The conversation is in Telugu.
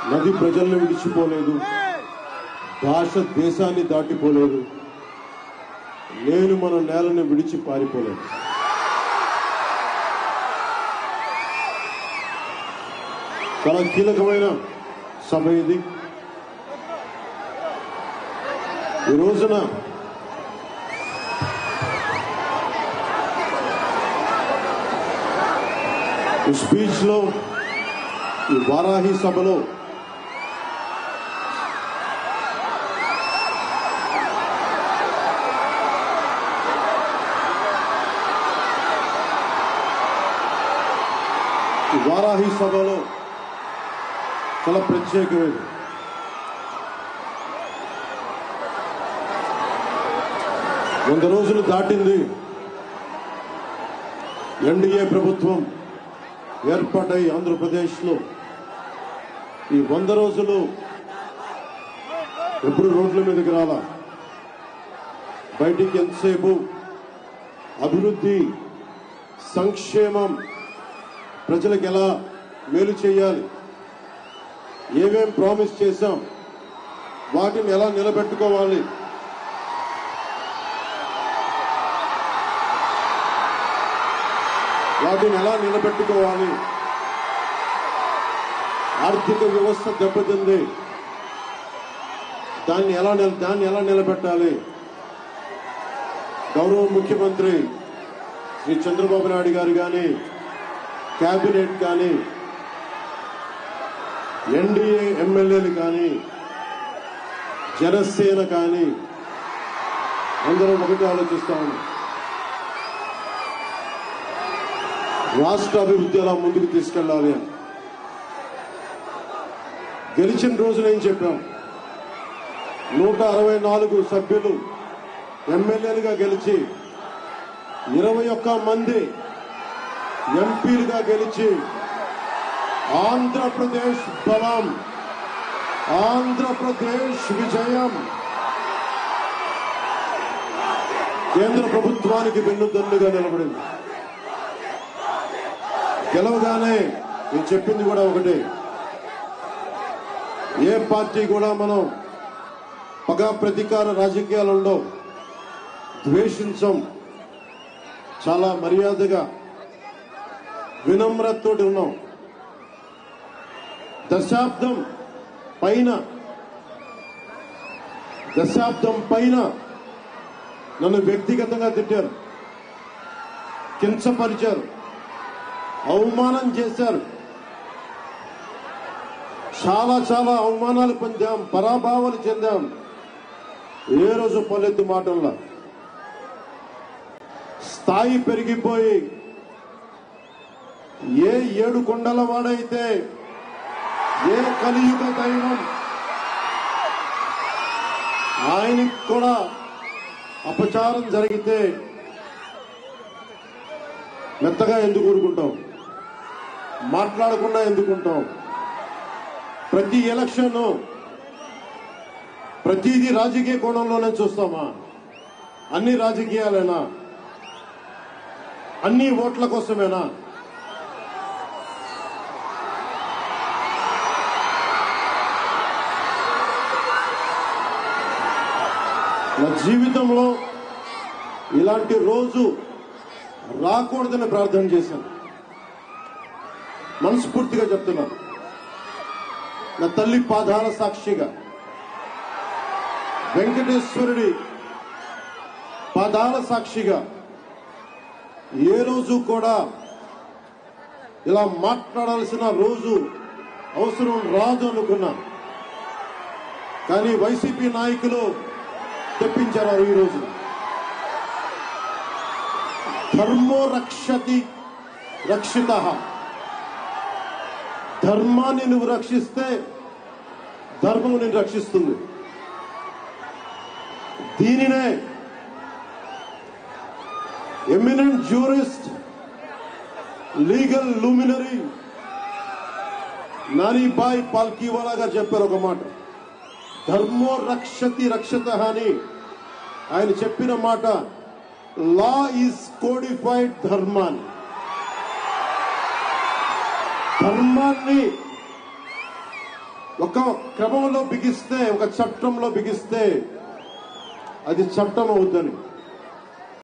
నది ప్రజల్ని విడిచిపోలేదు, భాష దేశాన్ని దాటిపోలేదు, నేను మన నేలను విడిచి పారిపోలేదు. చాలా కీలకమైన సభ ఇది. ఈ రోజున ఈ స్పీచ్ లో, ఈ వారాహి సభలో చాలా ప్రత్యేకమైనది. వంద రోజులు దాటింది ఎన్డీఏ ప్రభుత్వం ఏర్పాటై ఆంధ్రప్రదేశ్లో. ఈ 100 రోజులు ఎప్పుడు రోడ్ల మీదకి రాలా. బయటికి ఎంతసేపు అభివృద్ధి, సంక్షేమం, ప్రజలకు ఎలా మేలు చేయాలి, ఏమేం ప్రామిస్ చేశాం, వాటిని ఎలా నిలబెట్టుకోవాలి, ఆర్థిక వ్యవస్థ దెబ్బతింది, దాన్ని ఎలా నిలబెట్టాలి. గౌరవ ముఖ్యమంత్రి శ్రీ చంద్రబాబు నాయుడు గారు కానీ, కేబినెట్ కానీ, ఎన్డీఏ ఎమ్మెల్యేలు కానీ, జనసేన కానీ అందరూ ఒకటి ఆలోచిస్తా ఉన్నాం. రాష్ట్ర అభివృద్ధి ఎలా ముందుకు తీసుకెళ్లాలి అని. గెలిచిన రోజున ఏం చెప్పాం? 164 సభ్యులు ఎమ్మెల్యేలుగా గెలిచి, 21 మంది ఎంపీలుగా గెలిచి, ఆంధ్రప్రదేశ్ బలం, ఆంధ్రప్రదేశ్ విజయం, కేంద్ర ప్రభుత్వానికి వెన్నుదన్నుగా నిలబడింది. గెలవగానే నేను చెప్పింది కూడా ఒకటే, ఏ పార్టీ కూడా మనం పగ ప్రతీకార రాజకీయాలు ఉండవు, ద్వేషించం, చాలా మర్యాదగా వినమ్రతతోటి ఉన్నాం. దశాబ్దం పైన నన్ను వ్యక్తిగతంగా తిట్టారు, కించపరిచారు, అవమానం చేశారు. చాలా అవమానాలు పొందాం, పరాభావాలు చెందాం. ఏ రోజు పల్లెత్తు మాటల్లా స్థాయి పెరిగిపోయి, ఏ 7 కొండల వాడైతే, ఏ కలియుగ దైవం ఆయనకి కూడా అపచారం జరిగితే మెత్తగా ఎందుకు ఊరుకుంటాం? మాట్లాడకుండా ఎందుకుంటాం? ప్రతి ఎలక్షన్ ప్రతిదీ రాజకీయ కోణంలోనే చూస్తామా? అన్ని రాజకీయాలేనా? అన్ని ఓట్ల కోసమేనా? నా జీవితంలో ఇలాంటి రోజు రాకూడదని ప్రార్థన చేశాను. మనస్ఫూర్తిగా చెప్తున్నాను. నా తల్లి పాదాల సాక్షిగా, వెంకటేశ్వరుడి పాదాల సాక్షిగా ఏ రోజు కూడా ఇలా మాట్లాడాల్సిన రోజు అవసరం రాదు అనుకున్నా. కానీ వైసీపీ నాయకులు తెప్పించారు ఈ రోజు. ధర్మో రక్షతి రక్షితః. ధర్మాన్ని నువ్వు రక్షిస్తే ధర్మం నిన్ను రక్షిస్తుంది. దీనినే eminent jurist, legal luminary Nanibhai Palkhivala గారు చెప్పారు ఒక మాట. ధర్మో రక్షతి రక్షితః అని ఆయన చెప్పిన మాట. లా ఈజ్ కోడిఫైడ్ ధర్మాన్ని. ఒక క్రమంలో బిగిస్తే, ఒక చట్టంలో బిగిస్తే అది చట్టం అవుద్దని.